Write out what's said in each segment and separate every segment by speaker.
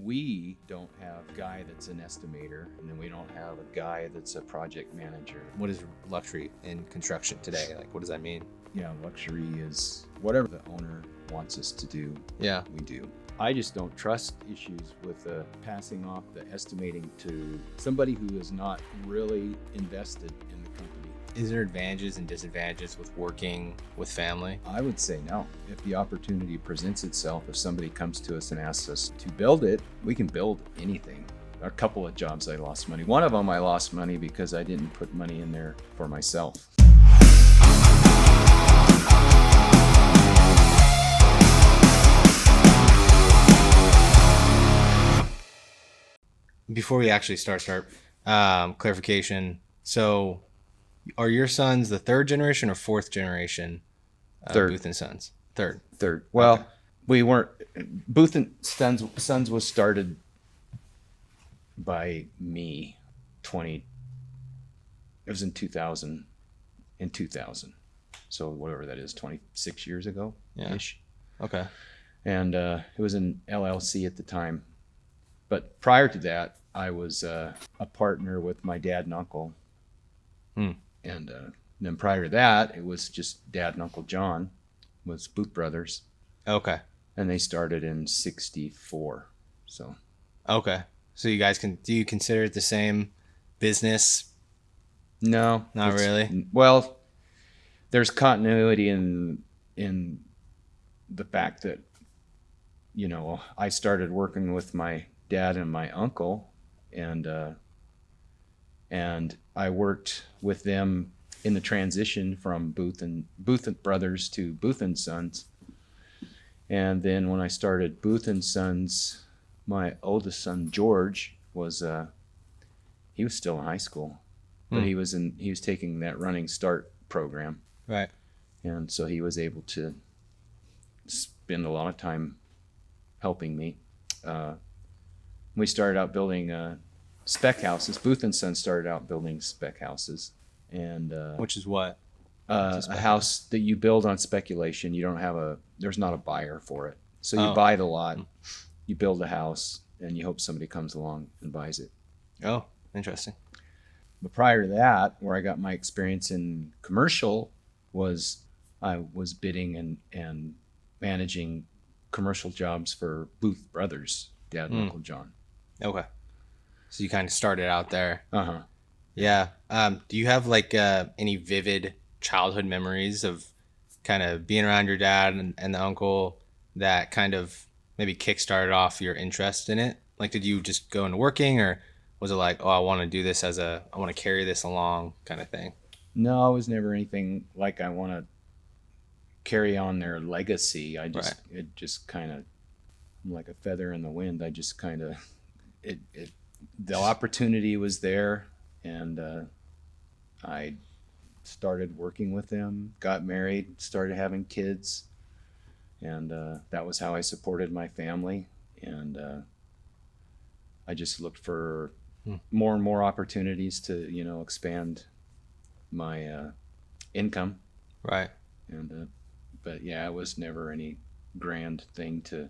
Speaker 1: we don't have a guy that's an estimator, and then we don't have a guy that's a project manager.
Speaker 2: What is luxury in construction today? Like, what does that mean?
Speaker 1: Yeah, luxury is whatever the owner wants us to do,
Speaker 2: Yeah.
Speaker 1: we do. I just don't trust issues with passing off the estimating to somebody who is not really invested in the company.
Speaker 2: Is there advantages and disadvantages with working with family?
Speaker 1: I would say no. If the opportunity presents itself, if somebody comes to us and asks us to build it, we can build anything. A couple of jobs I lost money. One of them I lost money because I didn't put money in there for myself.
Speaker 2: Before we actually start clarification. So are your sons the third generation or fourth generation
Speaker 1: Third.
Speaker 2: Booth and Sons? Third.
Speaker 1: Well,
Speaker 2: Okay.
Speaker 1: we weren't. Booth and Sons was started by me. It was in 2000. So whatever that is, 26 years ago ish.
Speaker 2: Okay.
Speaker 1: And it was an LLC at the time. But prior to that, I was a partner with my dad and uncle. And then prior to that, it was just Dad and Uncle John was Booth Brothers.
Speaker 2: Okay.
Speaker 1: And they started in 64. So.
Speaker 2: Okay. So you guys do you consider it the same business?
Speaker 1: No.
Speaker 2: Not really?
Speaker 1: Well, there's continuity in the fact that, I started working with my dad and my uncle, and I worked with them in the transition from Booth and Brothers to Booth and Sons. And then when I started Booth and Sons, my oldest son George he was still in high school, but he was taking that Running Start program.
Speaker 2: Right.
Speaker 1: And so he was able to spend a lot of time helping me. We started out building spec houses. Booth and Sons started out building spec houses, and
Speaker 2: Which is what?
Speaker 1: a house that you build on speculation. You don't have there's not a buyer for it, so you buy the lot, you build a house, and you hope somebody comes along and buys it.
Speaker 2: Oh, interesting.
Speaker 1: But prior to that, where I got my experience in commercial I was bidding and managing commercial jobs for Booth Brothers, Dad and Uncle John.
Speaker 2: Okay. So you kind of started out there.
Speaker 1: Uh-huh.
Speaker 2: Yeah. Do you have like any vivid childhood memories of kind of being around your dad and the uncle that kind of maybe kickstarted off your interest in it? Like, did you just go into working, or was it like, oh, I want to do this I want to carry this along kind of thing?
Speaker 1: No, it was never anything like I want to carry on their legacy. It just kind of, I'm like a feather in the wind. I just kind of, the opportunity was there, and I started working with them, got married, started having kids, and that was how I supported my family. And I just looked for more and more opportunities to, expand my income.
Speaker 2: Right.
Speaker 1: And but yeah, it was never any grand thing to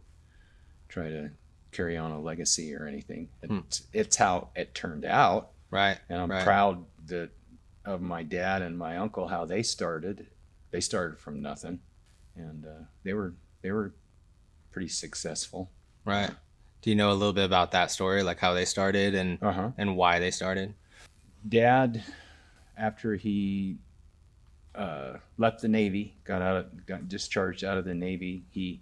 Speaker 1: try to carry on a legacy or anything. It's how it turned out.
Speaker 2: Right.
Speaker 1: And I'm proud of my dad and my uncle, how they started. They started from nothing, and they were pretty successful.
Speaker 2: Right. Do you know a little bit about that story, like how they started and why they started? Dad,
Speaker 1: after he left the Navy, got discharged out of the Navy, he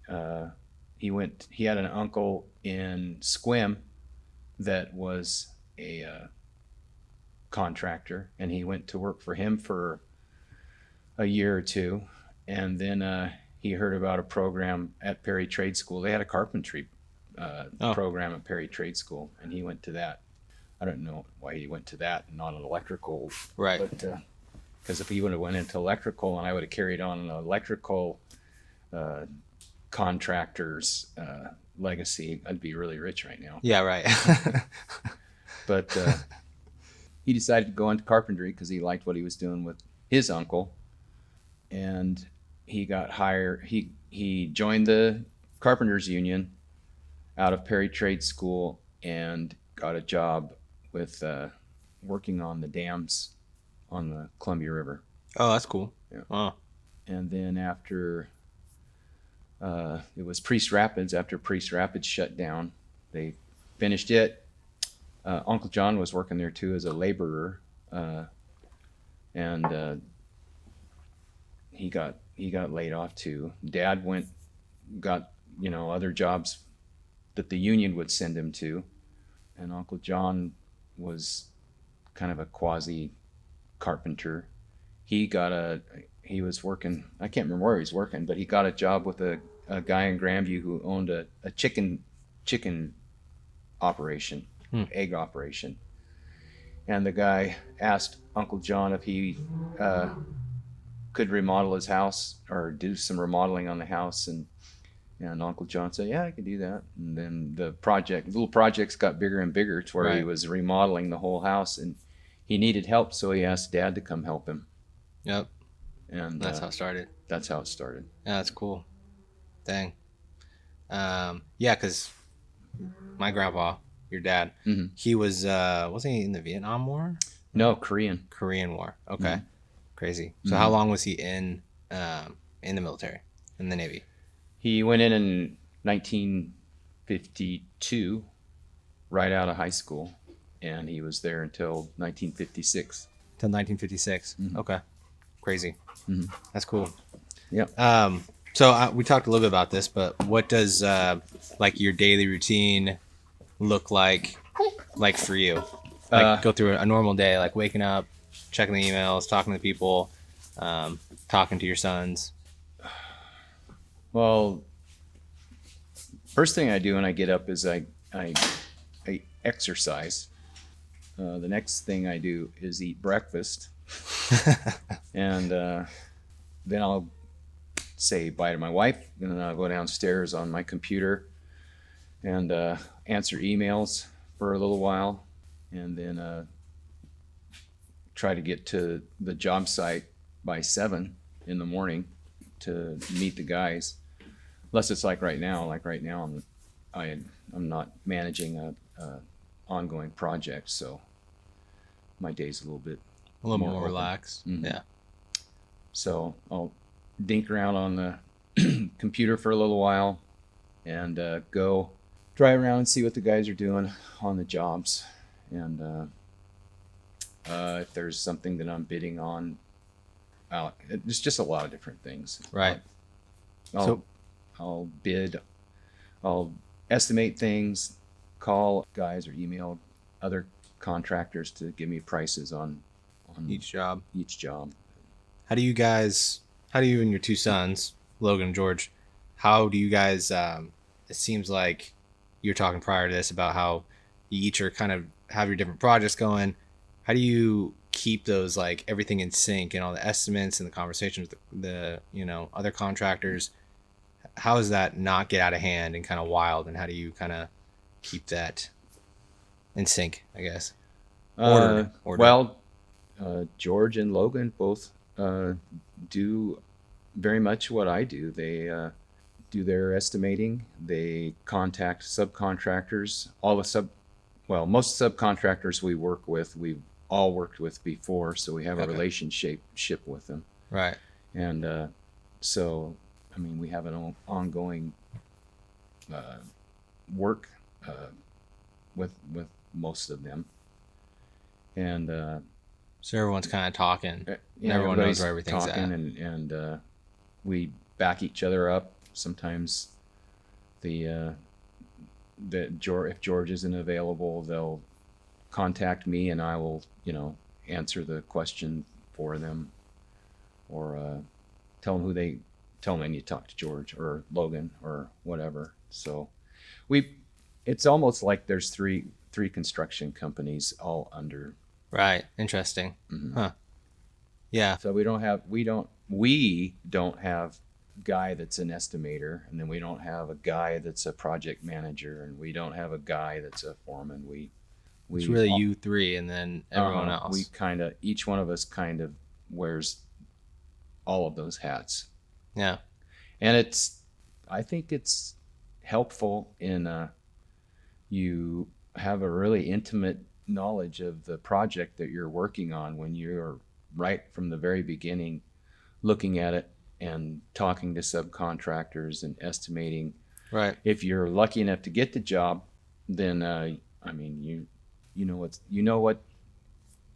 Speaker 1: had an uncle in Sequim that was a contractor, and he went to work for him for a year or two, and then he heard about a program at Perry Trade School. They had a carpentry program at Perry Trade School, and he went to that. I don't know why he went to that and not an electrical.
Speaker 2: Right.
Speaker 1: But because if he would have went into electrical and I would have carried on an electrical contractor's legacy, I'd be really rich right now.
Speaker 2: Yeah, right.
Speaker 1: But he decided to go into carpentry because he liked what he was doing with his uncle, and he got hired. He joined the carpenters union out of Perry Trade School and got a job with working on the dams on the Columbia River.
Speaker 2: Oh, that's cool.
Speaker 1: Yeah.
Speaker 2: Oh,
Speaker 1: And then after it was Priest Rapids, after Priest Rapids shut down, they finished it. Uncle John was working there too as a laborer, and he got laid off too. Dad got other jobs that the union would send him to, and Uncle John was kind of a quasi carpenter. He was working, I can't remember where he was working, but he got a job with a guy in Grandview who owned a chicken operation, egg operation. And the guy asked Uncle John if he could remodel his house or do some remodeling on the house, and Uncle John said, yeah, I could do that. And then the little projects got bigger and bigger to where he was remodeling the whole house, and he needed help, so he asked Dad to come help him.
Speaker 2: Yep.
Speaker 1: And
Speaker 2: that's how it started.
Speaker 1: That's how it started.
Speaker 2: Yeah, that's cool. Dang. Yeah, because my grandpa, your dad, he was, wasn't he in the Vietnam War?
Speaker 1: No, Korean
Speaker 2: War. Okay. Crazy. So how long was he in the military, in the Navy?
Speaker 1: He went in 1952, right out of high school, and he was there until 1956.
Speaker 2: Till 1956. Okay. Crazy. That's cool.
Speaker 1: Yeah.
Speaker 2: So we talked a little bit about this, but what does like your daily routine look like for you? Like go through a normal day, like waking up, checking the emails, talking to people, talking to your sons.
Speaker 1: Well, first thing I do when I get up is I exercise. The next thing I do is eat breakfast. And then I'll say bye to my wife, and then I'll go downstairs on my computer and answer emails for a little while, and then try to get to the job site by 7 in the morning to meet the guys. Unless it's like right now. Like right now, I'm not managing a ongoing project, so my day's a little bit
Speaker 2: more relaxed. Yeah.
Speaker 1: So I'll dink around on the computer for a little while and go drive around and see what the guys are doing on the jobs. And if there's something that I'm bidding on, it's just a lot of different things.
Speaker 2: Right.
Speaker 1: I'll bid, I'll estimate things, call guys or email other contractors to give me prices on
Speaker 2: each job.
Speaker 1: How do you
Speaker 2: and your two sons, Logan and George, how do you guys, it seems like you were talking prior to this about how you each are kind of have your different projects going. How do you keep those, like, everything in sync and all the estimates and the conversations with the other contractors? How does that not get out of hand and kind of wild, and how do you kind of keep that in sync, I guess? Ordered.
Speaker 1: Well, George and Logan both do very much what I do. They do their estimating. They contact subcontractors. Most subcontractors we work with, we've all worked with before, so we have a relationship with them.
Speaker 2: Right.
Speaker 1: And so, I mean, we have an ongoing work with most of them. And
Speaker 2: so everyone's kind of talking. Everyone knows where everything's at.
Speaker 1: And we back each other up. Sometimes if George isn't available, they'll contact me, and I will, answer the question for them, or tell them I need to talk to George or Logan or whatever. So it's almost like there's three construction companies all under.
Speaker 2: Right. Interesting. Huh. Yeah.
Speaker 1: So we don't have guy that's an estimator, and then we don't have a guy that's a project manager, and we don't have a guy that's a foreman.
Speaker 2: It's really you three and then everyone else.
Speaker 1: We each one of us kind of wears all of those hats.
Speaker 2: Yeah.
Speaker 1: And I think it's helpful in you have a really intimate knowledge of the project that you're working on when you're right from the very beginning looking at it and talking to subcontractors and estimating.
Speaker 2: Right.
Speaker 1: If you're lucky enough to get the job, then you know what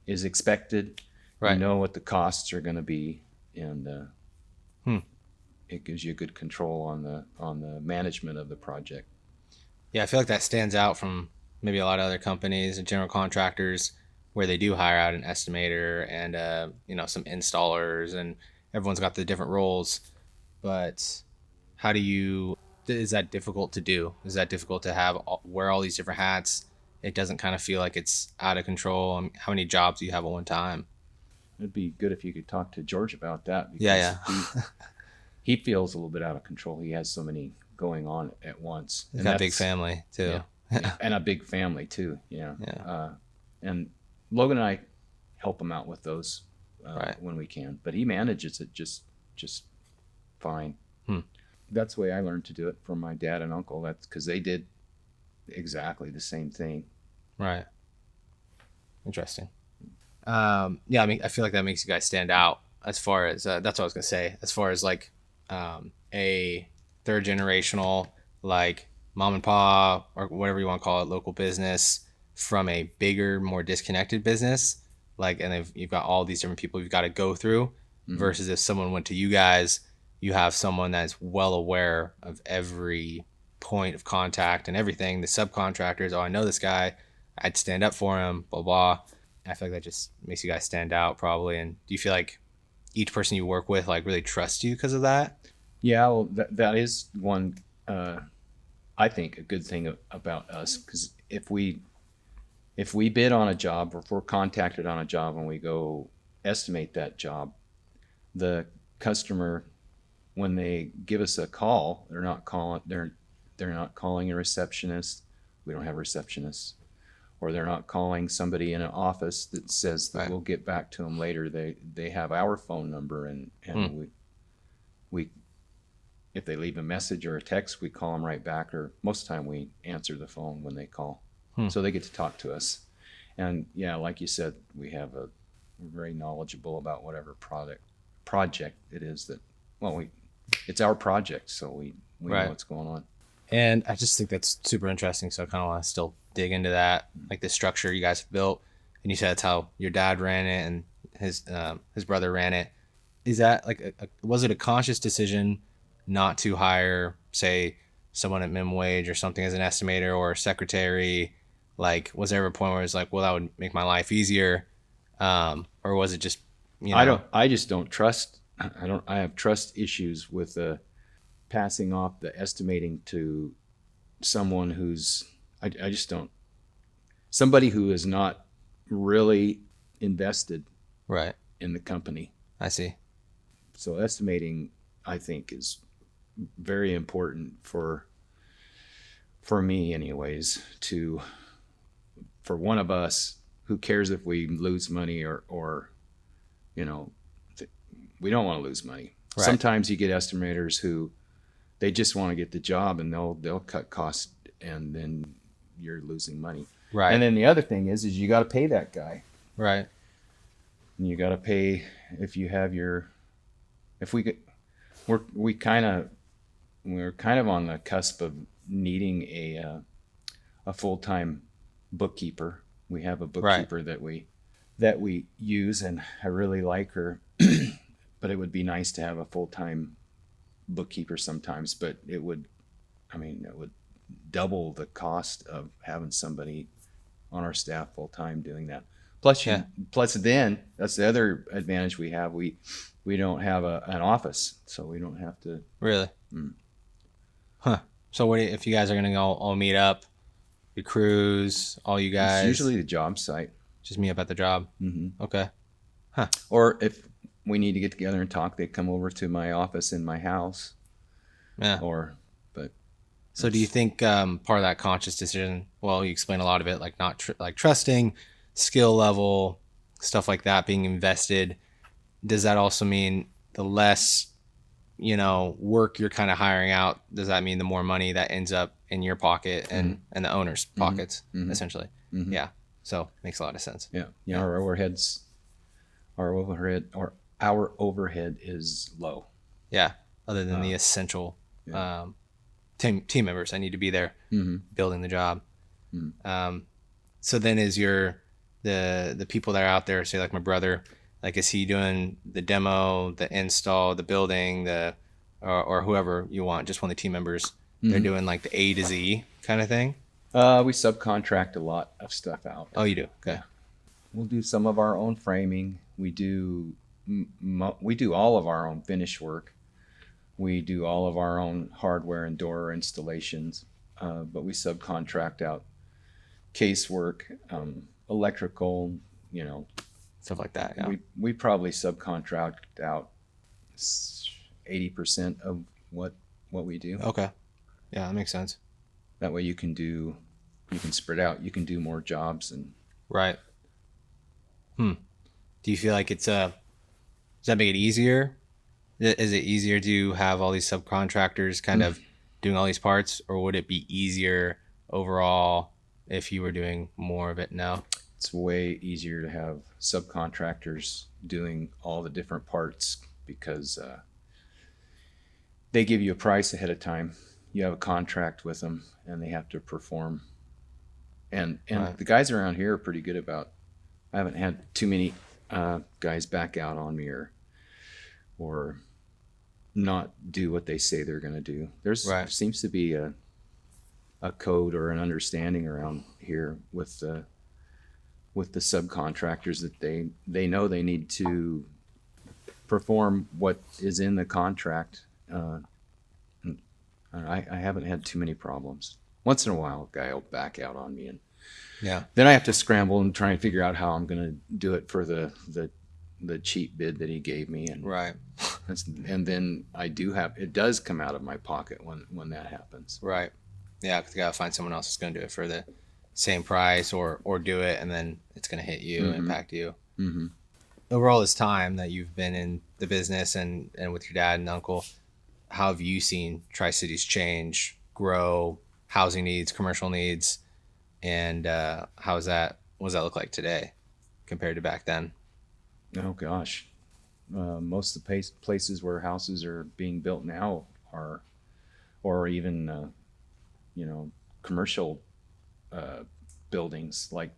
Speaker 1: is expected.
Speaker 2: Right.
Speaker 1: You know what the costs are going to be, and
Speaker 2: Hmm.
Speaker 1: it gives you good control on the management of the project.
Speaker 2: Yeah, I feel like that stands out from maybe a lot of other companies and general contractors where they do hire out an estimator and some installers, and everyone's got the different roles. But how do you? Is that difficult to do? Is that difficult to wear all these different hats? It doesn't kind of feel like it's out of control. How many jobs do you have at one time?
Speaker 1: It'd be good if you could talk to George about that, because
Speaker 2: Yeah.
Speaker 1: he feels a little bit out of control. He has so many going on at once.
Speaker 2: He's got a big family too.
Speaker 1: Yeah. And a big family too. Yeah. And Logan and I help him out with those
Speaker 2: Right.
Speaker 1: when we can, but he manages it just fine.
Speaker 2: Hmm.
Speaker 1: That's the way I learned to do it from my dad and uncle. That's because they did exactly the same thing.
Speaker 2: Right. Interesting. Yeah, I mean, I feel like that makes you guys stand out as far as that's what I was gonna say. As far as like a third generational, like mom and pa or whatever you want to call it, local business from a bigger, more disconnected business. Like, and you've got all these different people you've got to go through.
Speaker 1: Mm-hmm.
Speaker 2: Versus if someone went to you guys, you have someone that's well aware of every point of contact and everything. The subcontractors, oh, I know this guy, I'd stand up for him, blah blah. I feel like that just makes you guys stand out probably. And do you feel like each person you work with like really trusts you because of that?
Speaker 1: Yeah, well, that is one, I think, a good thing about us, because if we bid on a job, or if we're contacted on a job and we go estimate that job, the customer, when they give us a call, they're not calling a receptionist. We don't have receptionists. Or they're not calling somebody in an office that says that we'll get back to them later. They have our phone number, and we if they leave a message or a text, we call them right back, or most of the time we answer the phone when they call. So they get to talk to us. And yeah, like you said, we're very knowledgeable about whatever project it is it's our project, so we know what's going on.
Speaker 2: And I just think that's super interesting. So I kind of want to still dig into that, like the structure you guys have built. And you said that's how your dad ran it and his brother ran it. Is that like was it a conscious decision not to hire, say, someone at minimum wage or something as an estimator or a secretary? Like, was there ever a point where it's like, well, that would make my life easier, or was it just,
Speaker 1: I just don't trust. I have trust issues with passing off the estimating to someone who's I just don't, somebody who is not really invested
Speaker 2: right
Speaker 1: in the company.
Speaker 2: I see.
Speaker 1: So estimating, I think, is very important for me anyways, for one of us. Who cares if we lose money or we don't want to lose money. Right. Sometimes you get estimators who they just want to get the job, and they'll cut costs, and then you're losing money.
Speaker 2: Right.
Speaker 1: And then the other thing is you got to pay that guy.
Speaker 2: Right.
Speaker 1: And you got to pay we're kind of on the cusp of needing a full-time bookkeeper. We have a bookkeeper that we use, and I really like her, but it would be nice to have a full-time bookkeeper sometimes, but it would double the cost of having somebody on our staff full-time doing that. Plus then that's the other advantage we have. We don't have an office, so we don't have to.
Speaker 2: Really? Huh. So what if you guys are gonna all meet up, your crews, all you guys?
Speaker 1: It's usually the job site.
Speaker 2: Just meet up at the job.
Speaker 1: Mm-hmm.
Speaker 2: Okay. Huh.
Speaker 1: Or if we need to get together and talk, they come over to my office in my house.
Speaker 2: Yeah. So do you think part of that conscious decision? Well, you explain a lot of it, like not like trusting, skill level, stuff like that, being invested. Does that also mean the less, work you're kind of hiring out? Does that mean the more money that ends up in your pocket and the owner's pockets,
Speaker 1: Mm-hmm.
Speaker 2: essentially.
Speaker 1: Mm-hmm.
Speaker 2: Yeah. So makes a lot of sense.
Speaker 1: Yeah. Yeah. Our overhead is low.
Speaker 2: Yeah. Other than the essential team members that need to be there building the job. So then is the people that are out there, say like my brother, like is he doing the demo, the install, the building, or whoever you want, just one of the team members, they're doing like the A to Z kind of thing?
Speaker 1: We subcontract a lot of stuff out.
Speaker 2: Oh, you do? Okay.
Speaker 1: Yeah. We'll do some of our own framing. We do all of our own finish work. We do all of our own hardware and door installations, but we subcontract out casework, electrical,
Speaker 2: Stuff like that. Yeah.
Speaker 1: We probably subcontract out 80% of what we do.
Speaker 2: Okay. Yeah, that makes sense.
Speaker 1: That way you can spread out, you can do more jobs and
Speaker 2: Right. Do you feel like does that make it easier? Is it easier to have all these subcontractors kind of doing all these parts, or would it be easier overall if you were doing more of it now?
Speaker 1: it's way easier to have subcontractors doing all the different parts because they give you a price ahead of time. You have a contract with them and they have to perform. And
Speaker 2: Right.
Speaker 1: the guys around here are pretty good about, I haven't had too many guys back out on me or not do what they say they're going to do. There seems to be a code or an understanding around here with the subcontractors that they know they need to perform what is in the contract. I haven't had too many problems. Once in a while, a guy will back out on me, and then I have to scramble and try and figure out how I'm going to do it for the cheap bid that he gave me, and
Speaker 2: Right.
Speaker 1: and then it does come out of my pocket when that happens.
Speaker 2: Right. Yeah, because you got to find someone else who's going to do it for the same price or do it, and then it's going to hit you and impact you.
Speaker 1: Mm-hmm.
Speaker 2: Over all this time that you've been in the business and with your dad and uncle, how have you seen Tri-Cities change, grow, housing needs, commercial needs, and what does that look like today compared to back then?
Speaker 1: Oh gosh, most of the places where houses are being built now or even commercial buildings like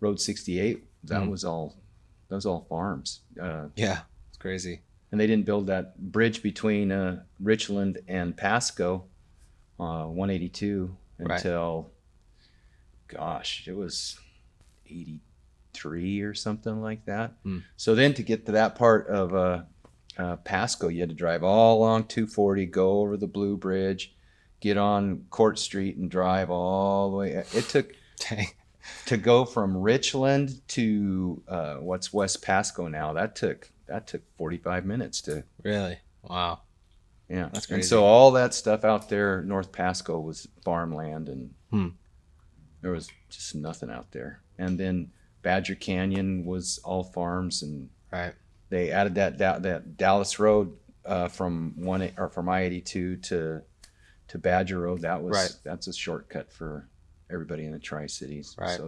Speaker 1: Road 68. That was all farms.
Speaker 2: Yeah, it's crazy.
Speaker 1: And they didn't build that bridge between Richland and Pasco, 182, until, gosh, it was 83 or something like that. So then to get to that part of Pasco, you had to drive all along 240, go over the Blue Bridge, get on Court Street and drive all the way. It took to go from Richland to what's West Pasco now. That took 45 minutes to.
Speaker 2: Really? Wow.
Speaker 1: Yeah,
Speaker 2: that's crazy.
Speaker 1: And so all that stuff out there, North Pasco, was farmland, and there was just nothing out there. And then Badger Canyon was all farms, and they added that Dallas Road from I-82 to Badger Road. That's a shortcut for everybody in the Tri-Cities.
Speaker 2: Right.
Speaker 1: So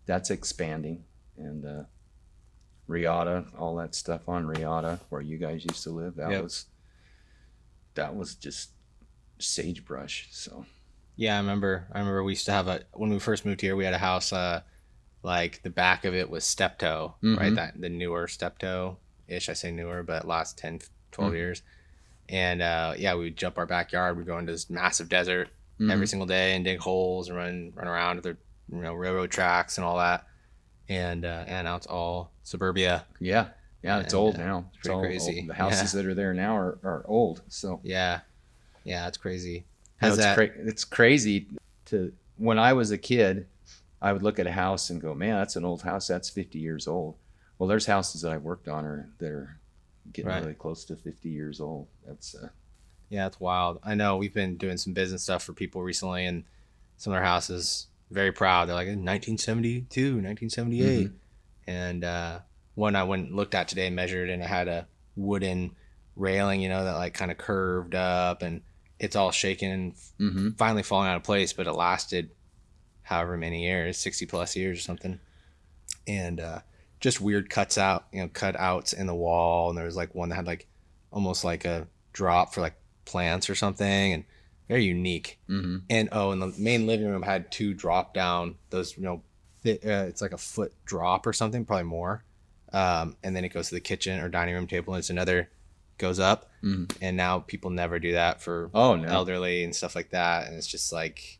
Speaker 1: that's expanding, and Riata, all that stuff on Riata where you guys used to live, that was just sagebrush. So
Speaker 2: yeah, I remember we used to have when we first moved here, we had a house like the back of it was steptoe, right? That the newer steptoe ish. I say newer, but last 10 12 years. And we would jump our backyard. We'd go into this massive desert every single day and dig holes and run around the railroad tracks and all that. And now it's all suburbia.
Speaker 1: Yeah, it's old now. It's
Speaker 2: pretty
Speaker 1: all
Speaker 2: crazy.
Speaker 1: Old. The houses that are there now are old. So
Speaker 2: yeah, it's crazy.
Speaker 1: It's crazy to when I was a kid, I would look at a house and go, man, that's an old house. That's 50 years old. Well, there's houses that I've worked on that are getting really close to 50 years old. That's
Speaker 2: it's wild. I know we've been doing some business stuff for people recently, and some of their houses, very proud. They're like 1972, 1978. And one I went and looked at today, measured, and it had a wooden railing, that like kind of curved up, and it's all shaken and finally falling out of place, but it lasted however many years, 60 plus years or something. And just weird cutouts in the wall. And there was like one that had like almost like a drop for like plants or something, and very unique. And and the main living room had 2 drop down, those, it's like a foot drop or something, probably more. And then it goes to the kitchen or dining room table, and it's another goes up. And now people never do that for elderly and stuff like that. And it's just like,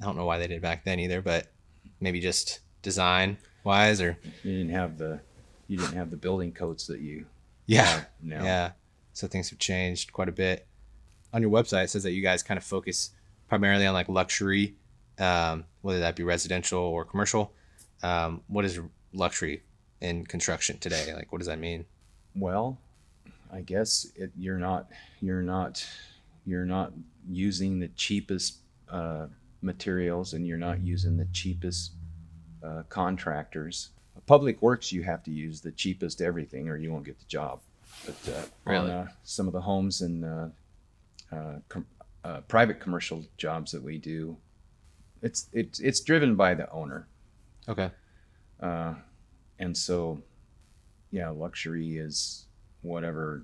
Speaker 2: I don't know why they did it back then either, but maybe just design wise, or
Speaker 1: you didn't have the building codes that you
Speaker 2: have
Speaker 1: now.
Speaker 2: Yeah. So things have changed quite a bit. On your website, it says that you guys kind of focus primarily on like luxury, whether that be residential or commercial. What is luxury in construction today? Like, what does that mean?
Speaker 1: Well, I guess you're not using the cheapest materials, and you're not using the cheapest contractors. Public works, you have to use the cheapest everything, or you won't get the job. But
Speaker 2: Really?
Speaker 1: on some of the homes and private commercial jobs that we do, it's driven by the owner.
Speaker 2: Okay.
Speaker 1: And so, luxury is whatever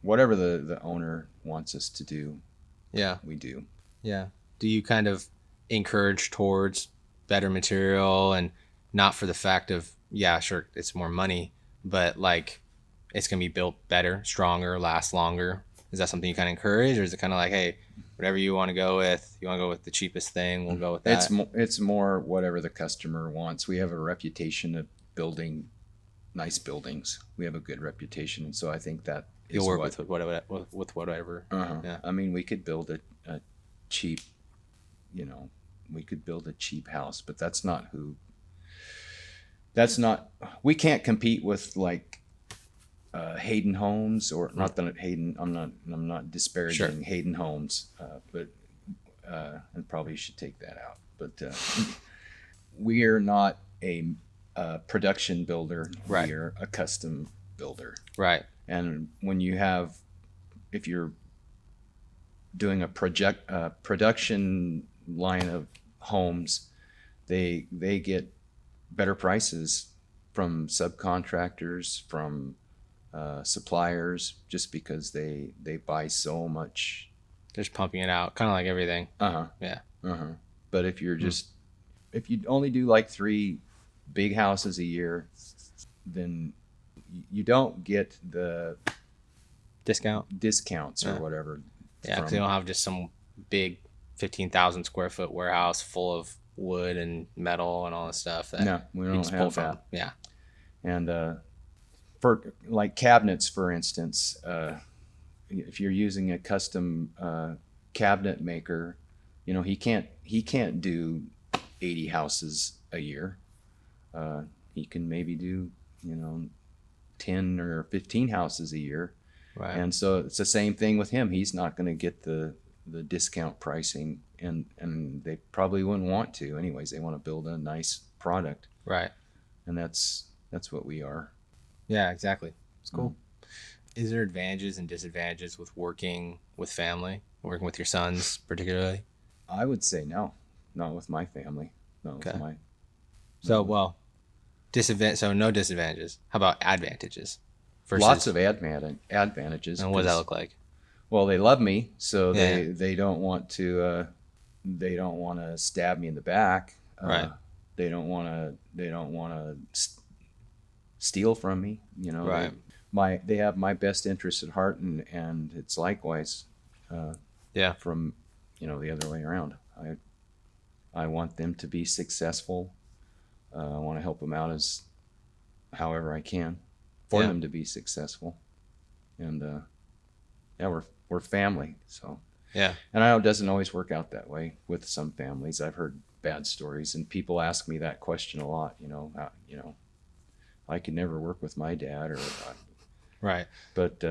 Speaker 1: the owner wants us to do.
Speaker 2: Yeah.
Speaker 1: We do.
Speaker 2: Yeah. Do you kind of encourage towards better material, and not for the fact of, yeah, sure, it's more money, but like it's going to be built better, stronger, last longer? Is that something you kind of encourage, or is it kind of like, hey, whatever you want to go with, you want to go with the cheapest thing, we'll go with that?
Speaker 1: It's more whatever the customer wants. We have a reputation of building nice buildings. We have a good reputation, and so I think that
Speaker 2: you'll work with whatever.
Speaker 1: Yeah. I mean, we could build a cheap, we could build a cheap house, but we can't compete with like Hayden Homes, or not that Hayden, I'm not disparaging Hayden Homes, but and probably should take that out. But we are not a production builder.
Speaker 2: Right.
Speaker 1: We are a custom builder.
Speaker 2: Right.
Speaker 1: And if you're doing a production line of homes, they get better prices from subcontractors, from suppliers, just because they buy so much.
Speaker 2: They're just pumping it out, kind of like everything. Yeah.
Speaker 1: But if you're if you only do like 3 big houses a year, then you don't get the discounts or whatever.
Speaker 2: Yeah, because they don't have just some big 15,000 square foot warehouse full of wood and metal and all this stuff.
Speaker 1: No, we don't have that.
Speaker 2: Yeah.
Speaker 1: And for like cabinets, for instance, if you're using a custom cabinet maker, he can't do 80 houses a year. He can maybe do 10 or 15 houses a year.
Speaker 2: Right.
Speaker 1: And so it's the same thing with him. He's not going to get the discount pricing, and they probably wouldn't want to anyways. They want to build a nice product.
Speaker 2: Right.
Speaker 1: And that's what we are.
Speaker 2: Yeah, exactly. It's cool. Is there advantages and disadvantages with working with family, working with your sons particularly?
Speaker 1: I would say no, not with my family. No, okay. With my.
Speaker 2: So, so no disadvantages. How about advantages?
Speaker 1: Lots of advantages.
Speaker 2: And what does that look like?
Speaker 1: Well, they love me, so they don't want to stab me in the back.
Speaker 2: Right.
Speaker 1: They don't want to steal from me.
Speaker 2: Right.
Speaker 1: They have my best interest at heart, and it's likewise. From the other way around. I want them to be successful. I want to help them out as however I can for them to be successful. And we're family. So
Speaker 2: yeah.
Speaker 1: And I know it doesn't always work out that way with some families. I've heard bad stories, and people ask me that question a lot. I could never work with my dad, or
Speaker 2: right.
Speaker 1: But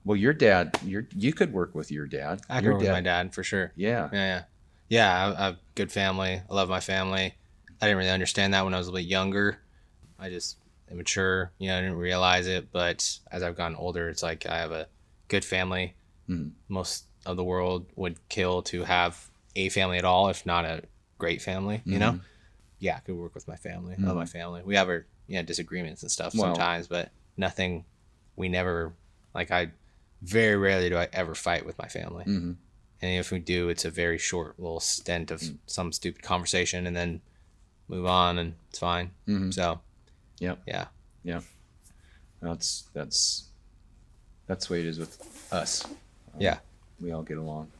Speaker 1: well, your dad, you could work with your dad.
Speaker 2: I could work with my dad for sure.
Speaker 1: Yeah.
Speaker 2: I have a good family. I love my family. I didn't really understand that when I was a little bit younger. I just immature, I didn't realize it. But as I've gotten older, it's like I have a good family.
Speaker 1: Mm-hmm.
Speaker 2: Most of the world would kill to have a family at all, if not a great family, you know? Yeah, I could work with my family. I love my family. We have our disagreements and stuff sometimes, but nothing. We never I very rarely do I ever fight with my family. And if we do, it's a very short little stint of some stupid conversation and then move on and it's fine. So,
Speaker 1: Yep.
Speaker 2: yeah.
Speaker 1: Yeah. That's the way it is with us.
Speaker 2: Yeah.
Speaker 1: We all get along.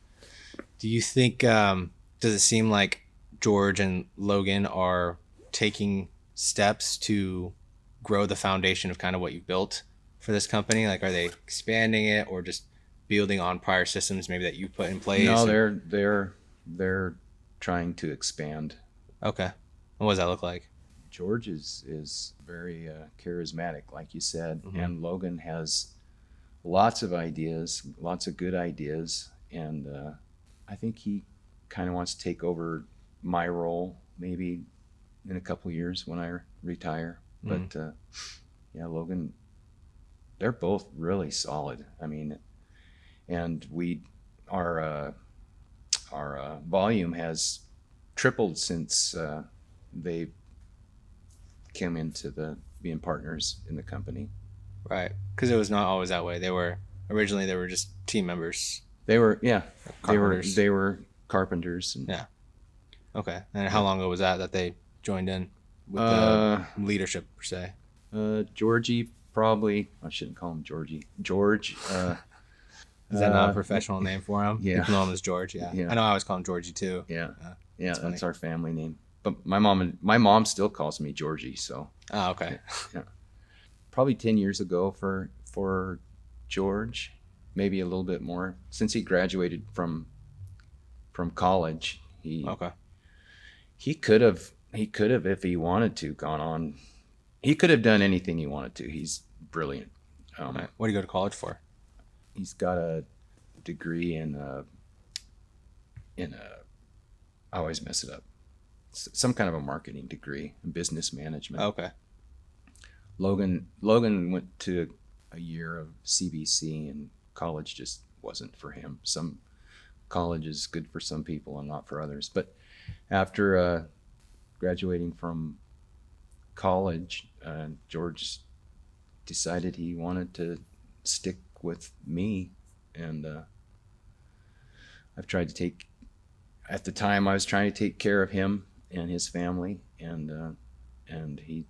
Speaker 2: Do you think, does it seem like George and Logan are taking steps to grow the foundation of kind of what you've built for this company? Like, are they expanding it or just building on prior systems maybe that you put in place?
Speaker 1: No, they're trying to expand.
Speaker 2: Okay. And what does that look like?
Speaker 1: George is very charismatic, like you said, and Logan has lots of ideas, lots of good ideas, and I think he kind of wants to take over my role maybe in a couple of years when I retire. But yeah, Logan, they're both really solid. I mean, and our volume has tripled since they came into being partners in the company.
Speaker 2: Right, because it was not always that way. They were just team members.
Speaker 1: They were
Speaker 2: Carpenters.
Speaker 1: they were carpenters. And,
Speaker 2: yeah. Okay, and how long ago was that they joined in with the leadership per se?
Speaker 1: Georgie probably. I shouldn't call him Georgie. George.
Speaker 2: Is that not a professional name for him?
Speaker 1: Yeah.
Speaker 2: People know him as George. Yeah. I know I always call him Georgie too.
Speaker 1: Yeah.
Speaker 2: That's
Speaker 1: That's our family name. But my mom still calls me Georgie. So.
Speaker 2: Oh, okay.
Speaker 1: Yeah. Probably 10 years ago for George, maybe a little bit more. Since he graduated from college, he could have if he wanted to gone on. He could have done anything he wanted to. He's brilliant.
Speaker 2: Right. What do you go to college for?
Speaker 1: He's got a degree in I always mess it up. Some kind of a marketing degree, business management.
Speaker 2: Okay.
Speaker 1: Logan went to a year of CBC, and college just wasn't for him. Some college is good for some people and not for others. But after graduating from college, George decided he wanted to stick with me, and at the time I was trying to take care of him and his family, and he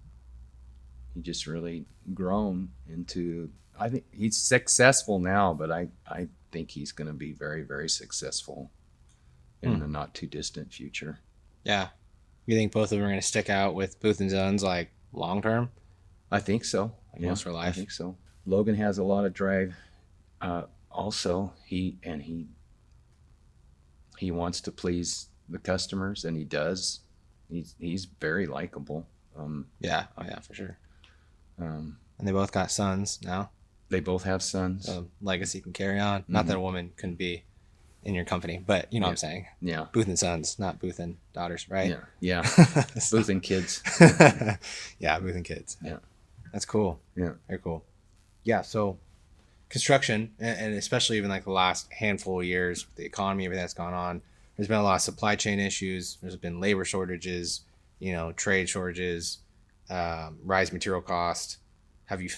Speaker 1: just really grown into. I think he's successful now, but I think he's going to be very, very successful in the not too distant future.
Speaker 2: Yeah, you think both of them are going to stick out with Booth and Sons like long term?
Speaker 1: I think so.
Speaker 2: Most for life.
Speaker 1: I think so. Logan has a lot of drive. Also, he wants to please the customers, and he does. He's very likable.
Speaker 2: Yeah. Oh yeah, for sure. And they both got sons now.
Speaker 1: They both have sons.
Speaker 2: So legacy can carry on. Not that a woman couldn't be in your company, but you know what I'm saying.
Speaker 1: Yeah.
Speaker 2: Booth and Sons, not Booth and daughters, right?
Speaker 1: Yeah. Booth and kids.
Speaker 2: Yeah, Booth and kids.
Speaker 1: Yeah.
Speaker 2: That's cool.
Speaker 1: Yeah.
Speaker 2: Very cool. Yeah, so construction, and especially even like the last handful of years with the economy, everything that's gone on, there's been a lot of supply chain issues. There's been labor shortages, trade shortages, rise material cost. Have you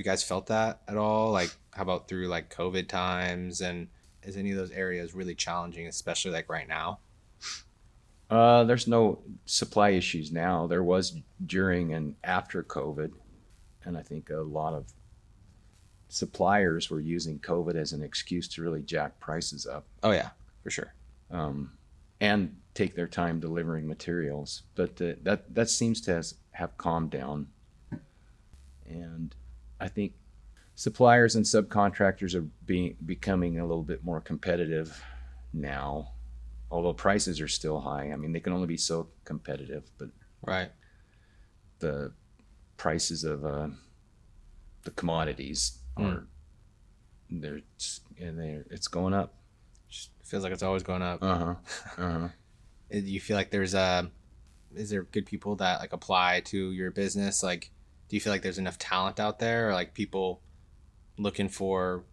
Speaker 2: guys felt that at all? Like, how about through like COVID times, and is any of those areas really challenging, especially like right now?
Speaker 1: There's no supply issues now. There was during and after COVID, and I think a lot of suppliers were using COVID as an excuse to really jack prices up.
Speaker 2: Oh yeah, for sure.
Speaker 1: And take their time delivering materials, but that seems to have calmed down. And I think suppliers and subcontractors are becoming a little bit more competitive now, although prices are still high. I mean, they can only be so competitive, but
Speaker 2: right,
Speaker 1: the prices of the commodities are it's going up.
Speaker 2: Just feels like it's always going up.
Speaker 1: Do
Speaker 2: you feel like is there good people that like apply to your business? Like, do you feel like there's enough talent out there, or like people looking for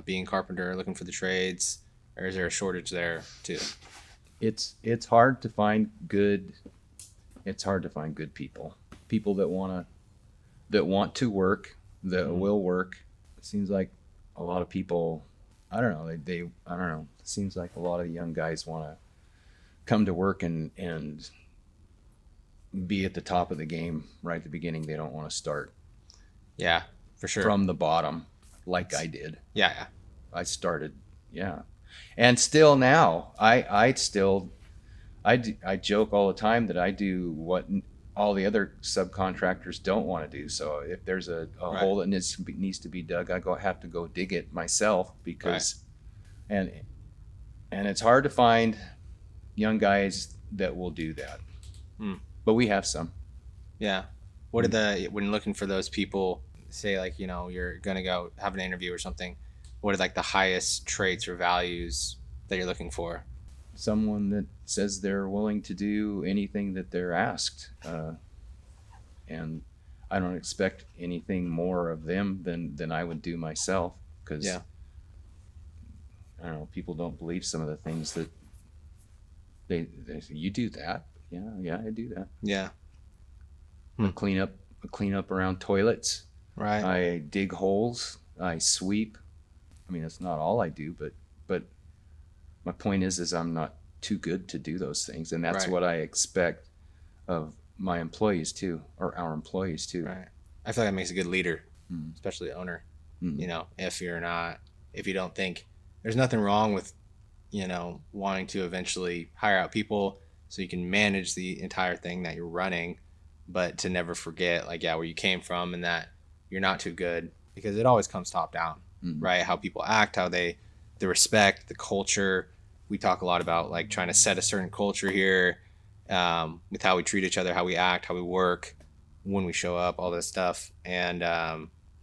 Speaker 2: being carpenter, looking for the trades? or is there a shortage there too?
Speaker 1: It's hard to find good. It's hard to find good people that want to work, that will work. It seems like a lot of people, I don't know, they I don't know. It seems like a lot of young guys want to come to work and be at the top of the game right at the beginning. They don't want to start
Speaker 2: Yeah, for sure.
Speaker 1: from the bottom like I did.
Speaker 2: Yeah.
Speaker 1: I started, and still now I joke all the time that I do what all the other subcontractors don't want to do. So if there's a hole that needs to be dug, have to go dig it myself because, and it's hard to find young guys that will do that. But we have some.
Speaker 2: Yeah. What are when looking for those people, say like, you're going to go have an interview or something, what are like the highest traits or values that you're looking for?
Speaker 1: Someone that says they're willing to do anything that they're asked. And I don't expect anything more of them than I would do myself, because I don't know, people don't believe some of the things that they say, you do that. Yeah, I do that.
Speaker 2: Yeah.
Speaker 1: I clean up around toilets.
Speaker 2: Right.
Speaker 1: I dig holes. I sweep. I mean, that's not all I do, but my point is I'm not too good to do those things, and that's what I expect of my employees too, or our employees too.
Speaker 2: Right. I feel like that makes a good leader, especially the owner. If you don't think there's nothing wrong with, wanting to eventually hire out people so you can manage the entire thing that you're running, but to never forget where you came from and that you're not too good, because it always comes top down, right? How people act, how the respect, the culture. We talk a lot about like trying to set a certain culture here, with how we treat each other, how we act, how we work, when we show up, all this stuff. And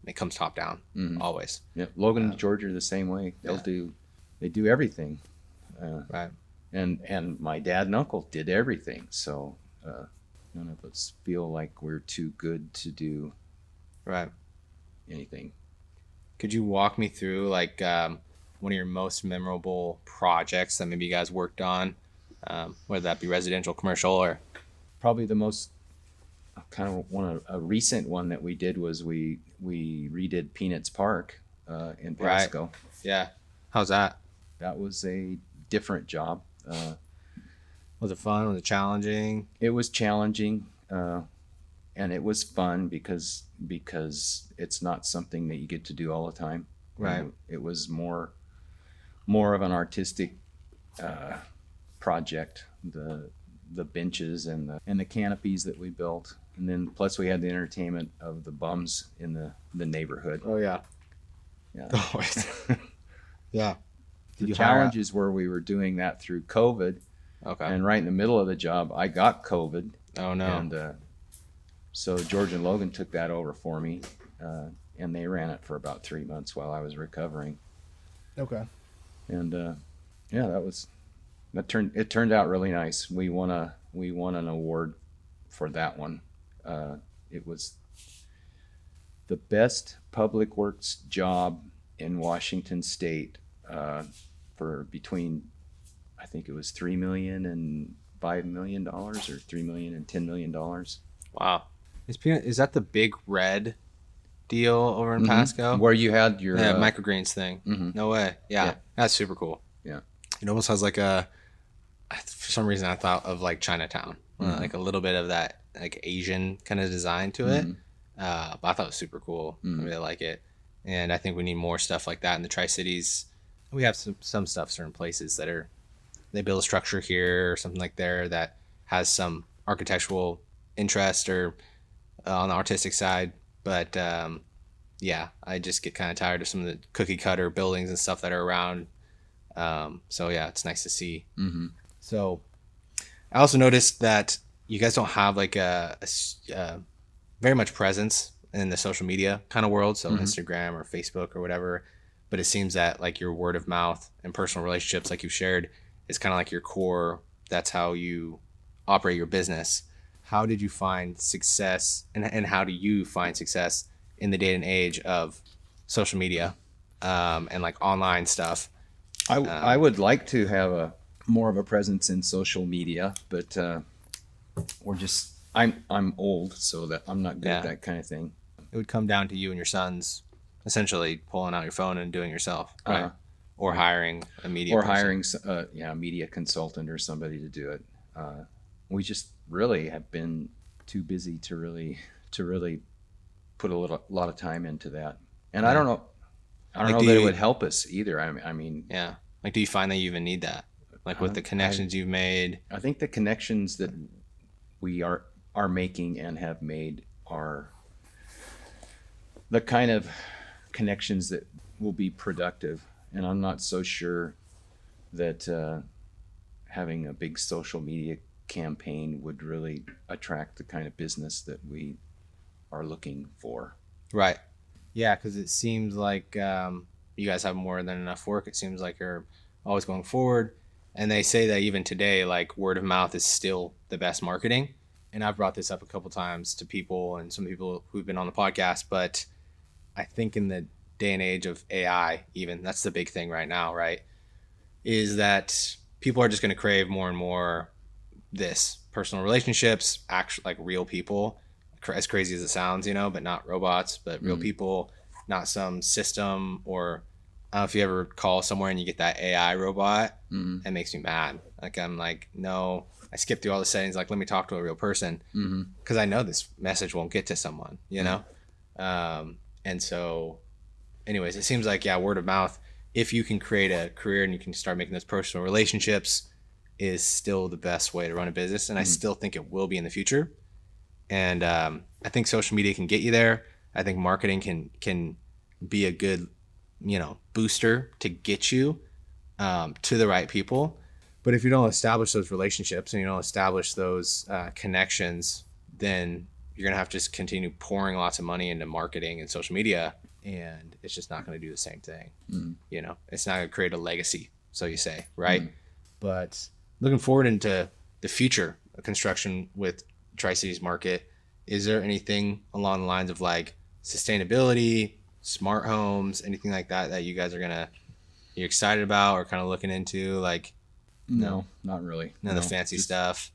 Speaker 2: it comes top down always. Yeah.
Speaker 1: Logan and George are the same way. They do everything.
Speaker 2: Right.
Speaker 1: And my dad and uncle did everything. So none of us feel like we're too good to do anything.
Speaker 2: Could you walk me through one of your most memorable projects that maybe you guys worked on, whether that be residential, commercial, or?
Speaker 1: Probably the most a recent one that we did was we redid Peanuts Park in Pasco.
Speaker 2: Right. Yeah. How's that?
Speaker 1: That was a different job.
Speaker 2: Was it fun? Was it challenging?
Speaker 1: It was challenging, and it was fun because it's not something that you get to do all the time.
Speaker 2: Right.
Speaker 1: It was more of an artistic project. The benches and the canopies that we built, and then plus we had the entertainment of the bums in the neighborhood.
Speaker 2: Oh yeah. Yeah.
Speaker 1: The challenges were we were doing that through COVID.
Speaker 2: Okay.
Speaker 1: And right in the middle of the job, I got COVID.
Speaker 2: Oh no.
Speaker 1: And so George and Logan took that over for me, and they ran it for about 3 months while I was recovering.
Speaker 3: Okay.
Speaker 1: And it turned out really nice. We won an award for that one. It was the best public works job in Washington State, for between, I think it was $3 million and $5 million, or $3 million and $10 million.
Speaker 2: Wow. Is that the big red deal over in Pasco?
Speaker 1: Where you had your
Speaker 2: microgreens thing? No way. Yeah, that's super cool.
Speaker 1: Yeah,
Speaker 2: it almost has for some reason I thought of like Chinatown, like a little bit of that like Asian kind of design to it. But I thought it was super cool. I really like it, and I think we need more stuff like that in the Tri-Cities. We have some stuff, certain places they build a structure here or something like there that has some architectural interest or on the artistic side. But I just get kind of tired of some of the cookie cutter buildings and stuff that are around. So yeah, it's nice to see. So I also noticed that you guys don't have like a very much presence in the social media kind of world. So Instagram or Facebook or whatever, but it seems that like your word of mouth and personal relationships, like you've shared, is kind of like your core. That's how you operate your business. How did you find success, and how do you find success in the day and age of social media, and like online stuff,
Speaker 1: I would like to have a more of a presence in social media, but I'm old, so that I'm not good at that kind of thing.
Speaker 2: It would come down to you and your sons essentially pulling out your phone and doing it yourself, right? Or hiring a media person.
Speaker 1: Hiring a media consultant or somebody to do it. We just really have been too busy to really put a lot of time into that. And I don't know that it would help us either. I mean,
Speaker 2: yeah. Like, do you find that you even need that? Like with the connections you've made?
Speaker 1: I think the connections that we are making and have made are the kind of connections that will be productive. And I'm not so sure that having a big social media campaign would really attract the kind of business that we are looking for.
Speaker 2: Right. Yeah, because it seems like you guys have more than enough work. It seems like you're always going forward. And they say that even today, like, word of mouth is still the best marketing. And I've brought this up a couple times to people and some people who've been on the podcast. But I think in the day and age of AI, even, that's the big thing right now, right? Is that people are just going to crave more and more this personal relationships, actual, like, real people, as crazy as it sounds, but not robots, but real people, not some system. Or I don't know if you ever call somewhere and you get that AI robot. That makes me mad. Like, I'm like, no, I skip through all the settings. Like, let me talk to a real person, because I know this message won't get to someone, and so anyways, it seems like, word of mouth, if you can create a career and you can start making those personal relationships, is still the best way to run a business. And I still think it will be in the future. And I think social media can get you there. I think marketing can be a good, booster to get you to the right people. But if you don't establish those relationships and you don't establish those connections, then you're going to have to just continue pouring lots of money into marketing and social media, and it's just not going to do the same thing. It's not going to create a legacy, so you say, right? But looking forward into the future of construction with Tri-Cities Market, is there anything along the lines of like sustainability, smart homes, anything like that you guys you're excited about or kind of looking into? Like,
Speaker 1: no, not really.
Speaker 2: None of the fancy stuff.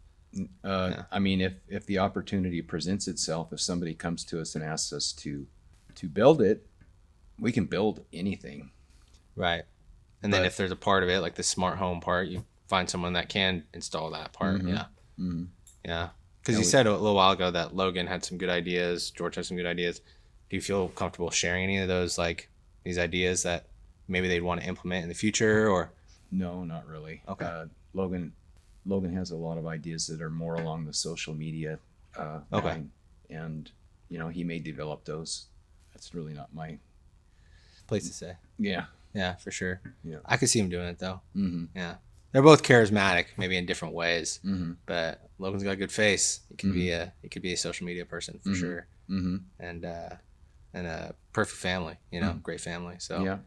Speaker 1: I mean, if the opportunity presents itself, if somebody comes to us and asks us to build it, we can build anything.
Speaker 2: Right. And then if there's a part of it, like the smart home part, you find someone that can install that part. Yeah. Yeah. Because you said a little while ago that Logan had some good ideas, George had some good ideas. Do you feel comfortable sharing any of those, like these ideas that maybe they'd want to implement in the future? Or
Speaker 1: no, not really.
Speaker 2: Okay.
Speaker 1: Logan has a lot of ideas that are more along the social media line, and he may develop those. That's really not my
Speaker 2: place to say. Yeah, for sure.
Speaker 1: Yeah,
Speaker 2: I could see him doing it though. Yeah, they're both charismatic, maybe in different ways. But Logan's got a good face. He could be a social media person for sure. And a perfect family. Great family. So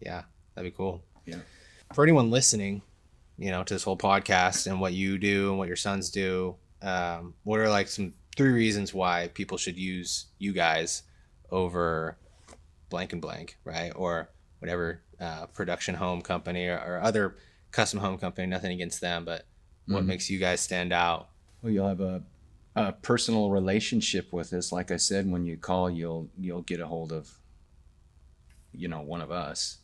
Speaker 2: yeah, that'd be cool.
Speaker 1: Yeah.
Speaker 2: For anyone listening, to this whole podcast and what you do and what your sons do, what are like some 3 reasons why people should use you guys over blank and blank, right? Or whatever production home company or other custom home company, nothing against them, but what makes you guys stand out?
Speaker 1: Well, you'll have a personal relationship with us. Like I said, when you call, you'll get a hold of, one of us.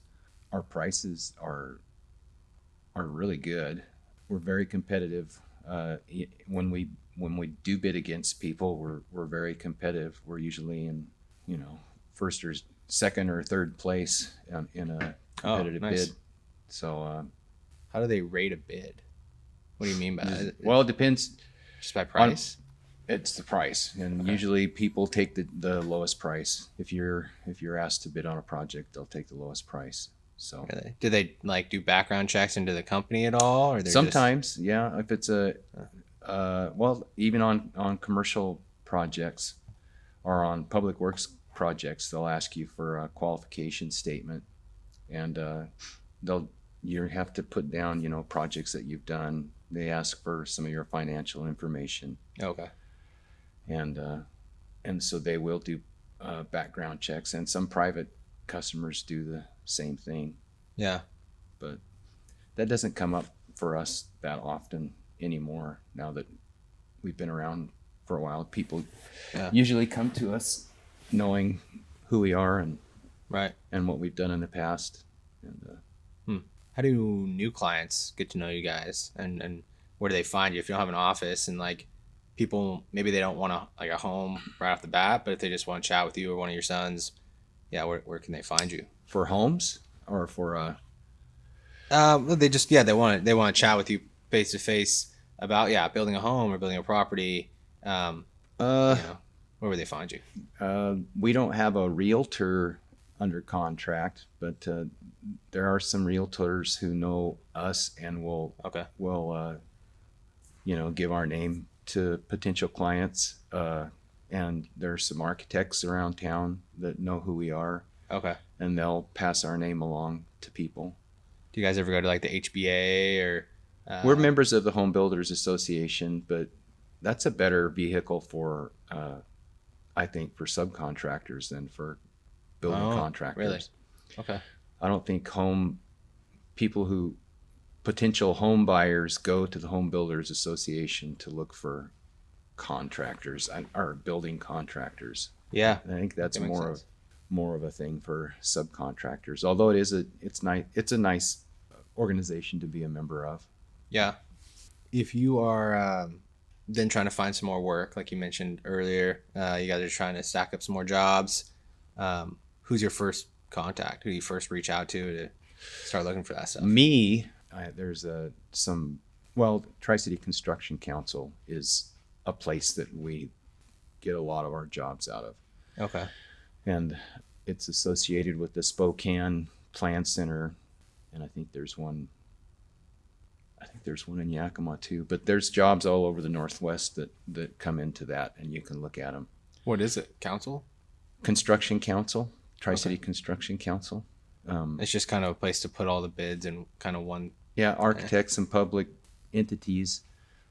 Speaker 1: Our prices are really good. We're very competitive. When we do bid against people, we're very competitive. We're usually in, first or second or third place in a competitive bid. So,
Speaker 2: how do they rate a bid? What do you mean by that?
Speaker 1: Well, it depends.
Speaker 2: Just by price?
Speaker 1: It's the price, and usually people take the lowest price. If you're asked to bid on a project, they'll take the lowest price. So
Speaker 2: really? Do they like do background checks into the company at all, or
Speaker 1: sometimes? Yeah, if it's well, even on commercial projects or on public works projects, they'll ask you for a qualification statement, and you have to put down projects that you've done. They ask for some of your financial information.
Speaker 2: Okay.
Speaker 1: And so they will do background checks, and some private customers do the same thing.
Speaker 2: Yeah.
Speaker 1: But that doesn't come up for us that often anymore. Now that we've been around for a while, people usually come to us knowing who we are and
Speaker 2: Right.
Speaker 1: and what we've done in the past. And
Speaker 2: How do new clients get to know you guys, and where do they find you if you don't have an office, and like people maybe they don't want a home right off the bat, but if they just want to chat with you or one of your sons, where can they find you?
Speaker 1: for homes or for
Speaker 2: They just they want to chat with you face to face about building a home or building a property. Where would they find you?
Speaker 1: we don't have a realtor under contract, but there are some realtors who know us and will give our name to potential clients. And there's some architects around town that know who we are.
Speaker 2: Okay.
Speaker 1: And they'll pass our name along to people.
Speaker 2: Do you guys ever go to like the HBA or?
Speaker 1: We're members of the Home Builders Association, but that's a better vehicle for, I think, for subcontractors than for building contractors.
Speaker 2: Really? Okay.
Speaker 1: I don't think potential home buyers go to the Home Builders Association to look for contractors or building contractors.
Speaker 2: Yeah.
Speaker 1: I think that's
Speaker 2: That makes sense.
Speaker 1: more of a thing for subcontractors. Although it's a nice organization to be a member of.
Speaker 2: Yeah. If you are then trying to find some more work, like you mentioned earlier, you guys are trying to stack up some more jobs. Who's your first contact? Who do you first reach out to start looking for that stuff?
Speaker 1: There's Tri-City Construction Council is a place that we get a lot of our jobs out of.
Speaker 2: Okay.
Speaker 1: And it's associated with the Spokane Plan Center, and I think there's one in Yakima too. But there's jobs all over the Northwest that come into that, and you can look at them.
Speaker 2: What is it? Council?
Speaker 1: Construction Council, Tri-City Construction Council.
Speaker 2: It's just kind of a place to put all the bids in kind of one.
Speaker 1: Yeah, architects and public entities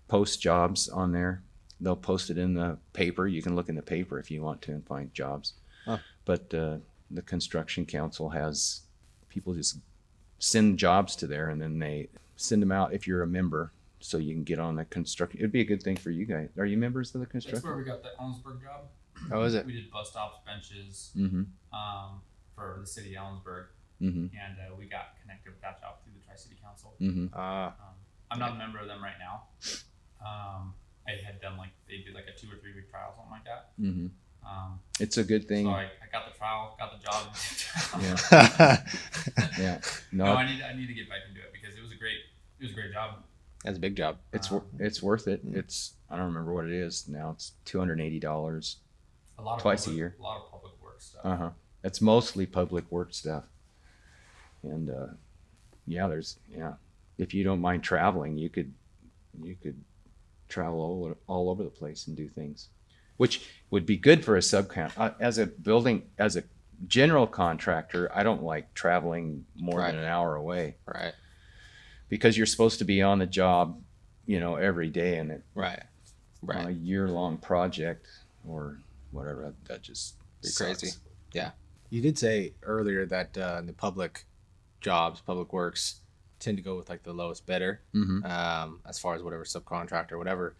Speaker 1: post jobs on there. They'll post it in the paper. You can look in the paper if you want to and find jobs.
Speaker 2: Huh.
Speaker 1: But the Construction Council has people just send jobs to there, and then they send them out if you're a member, so you can get on the construction. It'd be a good thing for you guys. Are you members of the construction?
Speaker 3: That's where we got the Ellensburg job.
Speaker 2: Oh, is it?
Speaker 3: We did bus stops, benches, for the city of Ellensburg, and we got connected with that job through the Tri-City Council. I'm not a member of them right now. I had done they did like a 2 or 3 week trial, something like that.
Speaker 1: It's a good thing.
Speaker 3: So I got the trial, got the job.
Speaker 1: Yeah.
Speaker 3: No, I need to get back into it because it was a great job.
Speaker 2: That's a big job.
Speaker 1: It's worth it. It's, I don't remember what it is now. It's $280 twice a year.
Speaker 3: A lot of public work stuff.
Speaker 1: It's mostly public work stuff. And if you don't mind traveling, you could travel all over the place and do things, which would be good for a subcon. As a general contractor, I don't like traveling more than an hour away.
Speaker 2: Right.
Speaker 1: Because you're supposed to be on the job, every day, and it
Speaker 2: Right.
Speaker 1: on a year-long project or whatever, that just
Speaker 2: be
Speaker 1: sucks.
Speaker 2: crazy. Yeah. You did say earlier that in the public jobs, public works tend to go with like the lowest bidder, as far as whatever subcontractor, whatever.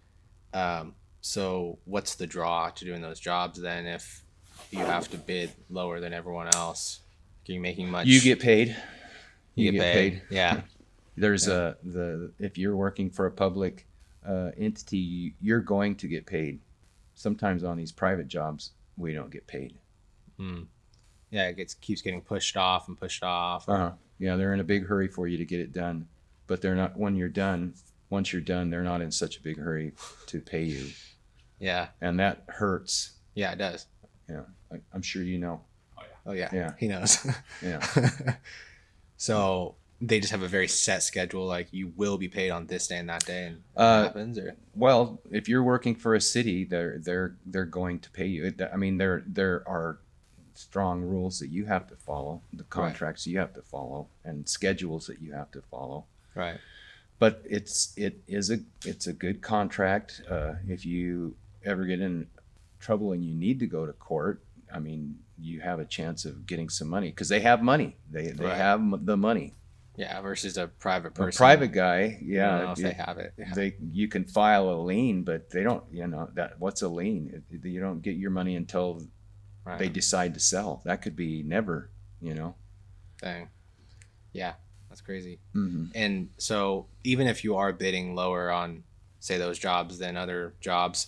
Speaker 2: So what's the draw to doing those jobs then if you have to bid lower than everyone else? Are you making much?
Speaker 1: You get paid.
Speaker 2: You get paid. Yeah.
Speaker 1: There's if you're working for a public entity, you're going to get paid. Sometimes on these private jobs, we don't get paid.
Speaker 2: Yeah, it keeps getting pushed off and pushed off.
Speaker 1: Yeah, they're in a big hurry for you to get it done, but they're not. Once you're done, they're not in such a big hurry to pay you.
Speaker 2: Yeah,
Speaker 1: and that hurts.
Speaker 2: Yeah, it does.
Speaker 1: Yeah, I'm sure you know.
Speaker 2: Oh yeah.
Speaker 1: Yeah.
Speaker 2: He knows.
Speaker 1: Yeah.
Speaker 2: So they just have a very set schedule, like you will be paid on this day and that day, and what happens? Or
Speaker 1: well, if you're working for a city, they're going to pay you. I mean, there are strong rules that you have to follow, the contracts you have to follow, and schedules that you have to follow.
Speaker 2: Right.
Speaker 1: But it's a good contract. If you ever get in trouble and you need to go to court, I mean, you have a chance of getting some money because they have money. They have the money.
Speaker 2: Yeah, versus a private person.
Speaker 1: A private guy,
Speaker 2: I don't know if they have it. Yeah.
Speaker 1: You can file a lien, but they don't. What's a lien? You don't get your money until they decide to sell. That could be never.
Speaker 2: Dang. Yeah, that's crazy.
Speaker 1: Mm-hmm.
Speaker 2: And so even if you are bidding lower on, say, those jobs than other jobs,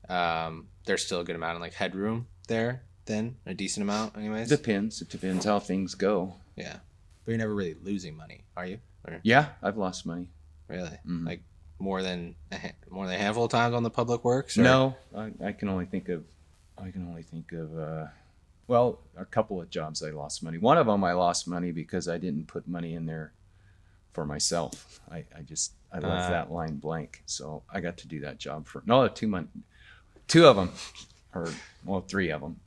Speaker 2: there's still a good amount of like headroom there. Then a decent amount, anyways.
Speaker 1: It depends how things go.
Speaker 2: Yeah, but you're never really losing money, are you? Or...
Speaker 1: Yeah, I've lost money.
Speaker 2: Really?
Speaker 1: Mm-hmm.
Speaker 2: Like more than a handful of times on the public works? Or...
Speaker 1: No, I can only think of well, a couple of jobs I lost money. One of them I lost money because I didn't put money in there for myself. I left that line blank, so I got to do that job for 2 months. Two of them, or well, three of them.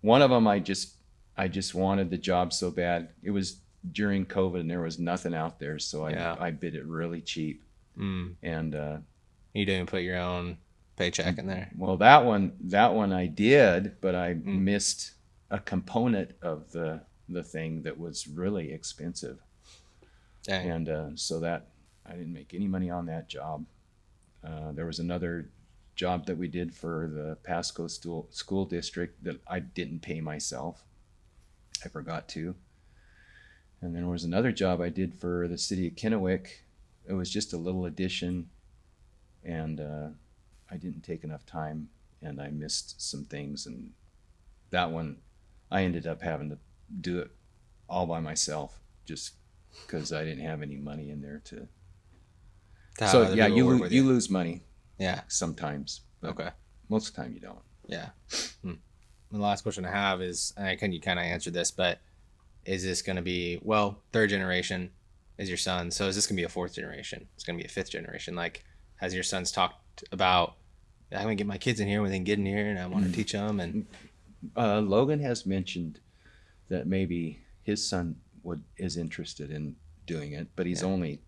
Speaker 1: One of them I just wanted the job so bad. It was during COVID and there was nothing out there, so I bid it really cheap. And
Speaker 2: you didn't put your own paycheck in there.
Speaker 1: Well, that one I did, but I missed a component of the thing that was really expensive.
Speaker 2: Dang.
Speaker 1: And so that I didn't make any money on that job. There was another job that we did for the Pasco school district that I didn't pay myself. I forgot to. And then there was another job I did for the city of Kennewick. It was just a little addition, and I didn't take enough time, and I missed some things. And that one, I ended up having to do it all by myself, just because I didn't have any money in there to. So yeah, you lose money.
Speaker 2: Yeah.
Speaker 1: Sometimes. But
Speaker 2: okay.
Speaker 1: Most of the time you don't.
Speaker 2: Yeah. The last question I have is, and you kind of answered this, but is this going to be, well, third generation is your son. So is this going to be a fourth generation? It's going to be a fifth generation. Like, has your sons talked about, I'm going to get my kids in here when they get in here and I want to teach them? And
Speaker 1: Logan has mentioned that maybe his son is interested in doing it, but he's only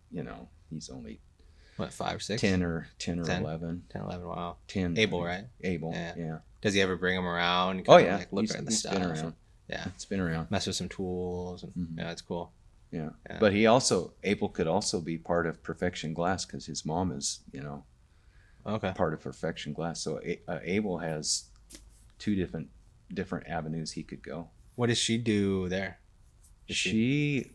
Speaker 2: what, 5 or 6?
Speaker 1: 10 or 11.
Speaker 2: 10, 11, wow.
Speaker 1: 10.
Speaker 2: Abel, right?
Speaker 1: Abel, yeah.
Speaker 2: Does he ever bring them around?
Speaker 1: Oh, yeah.
Speaker 2: Like look at the stuff.
Speaker 1: Been around.
Speaker 2: Yeah.
Speaker 1: It's been around.
Speaker 2: Mess with some tools. And, yeah, it's cool.
Speaker 1: Yeah. But Abel could also be part of Perfection Glass because his mom is, part of Perfection Glass. So Abel has 2 different avenues he could go.
Speaker 2: What does she do there?
Speaker 1: She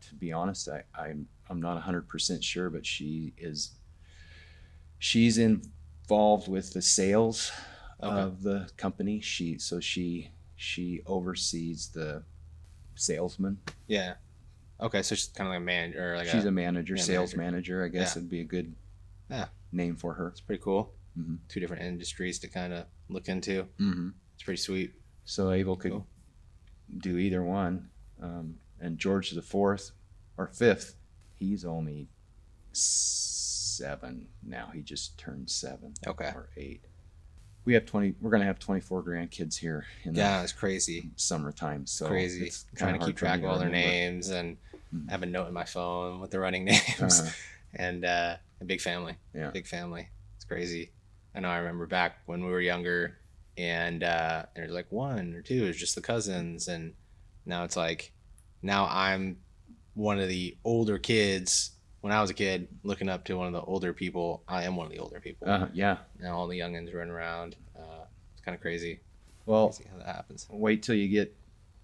Speaker 1: to be honest, I'm not 100% sure, but she's involved with the sales of the company. She oversees the salesman.
Speaker 2: Yeah. Okay, so she's kind of like a manager.
Speaker 1: She's a manager, sales manager. I guess it'd be a good name for her.
Speaker 2: It's pretty cool. 2 different industries to kind of look into. It's pretty sweet.
Speaker 1: So Abel could do either one. And George the 4th or 5th, he's only 7 now. He just turned 7 or 8. We're going to have 24 grandkids here in
Speaker 2: it's crazy.
Speaker 1: Summertime. So
Speaker 2: crazy.
Speaker 1: It's
Speaker 2: trying to keep track of all their names and have a note in my phone with the running names. And a big family. Yeah. Big family. It's crazy. I know I remember back when we were younger and there's like 1 or 2 is just the cousins, and now it's like I'm one of the older kids. When I was a kid, looking up to one of the older people, I am one of the older people.
Speaker 1: Yeah.
Speaker 2: Now all the youngins run around. It's kind of crazy.
Speaker 1: Well,
Speaker 2: crazy how that happens.
Speaker 1: Wait till you get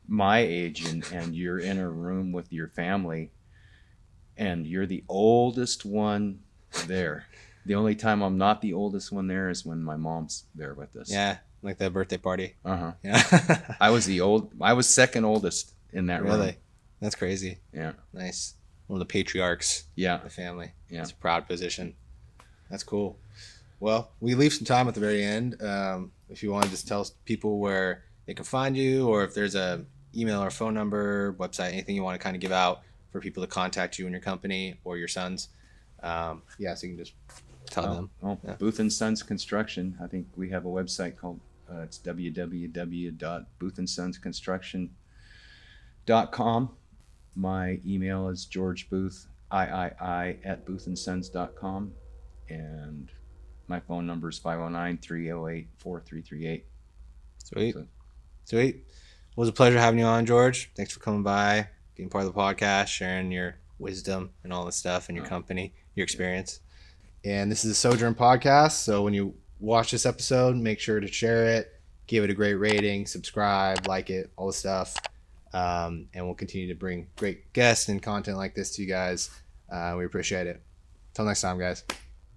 Speaker 1: my age and you're in a room with your family, and you're the oldest one there. The only time I'm not the oldest one there is when my mom's there with us.
Speaker 2: Yeah, like the birthday party.
Speaker 1: Yeah. I was second oldest in that room.
Speaker 2: Really? That's crazy.
Speaker 1: Yeah.
Speaker 2: Nice. One of the patriarchs of the family. Yeah. It's a proud position. That's cool. Well, we leave some time at the very end. If you want to just tell people where they can find you, or if there's a email or phone number, website, anything you want to kind of give out for people to contact you and your company or your sons. So you can just tell them.
Speaker 1: Booth and Sons Construction. I think we have a website called it's www.boothandsonsconstruction.com. My email is georgebooth@boothandsons.com, and my phone number is 509-308-4338.
Speaker 2: Sweet. Well, it was a pleasure having you on, George. Thanks for coming by. being part of the podcast, sharing your wisdom and all this stuff and your company, your experience. And this is a Sojourn podcast. So when you watch this episode, make sure to share it, give it a great rating, subscribe, like it, all the stuff. And we'll continue to bring great guests and content like this to you guys. We appreciate it. Till next time, guys.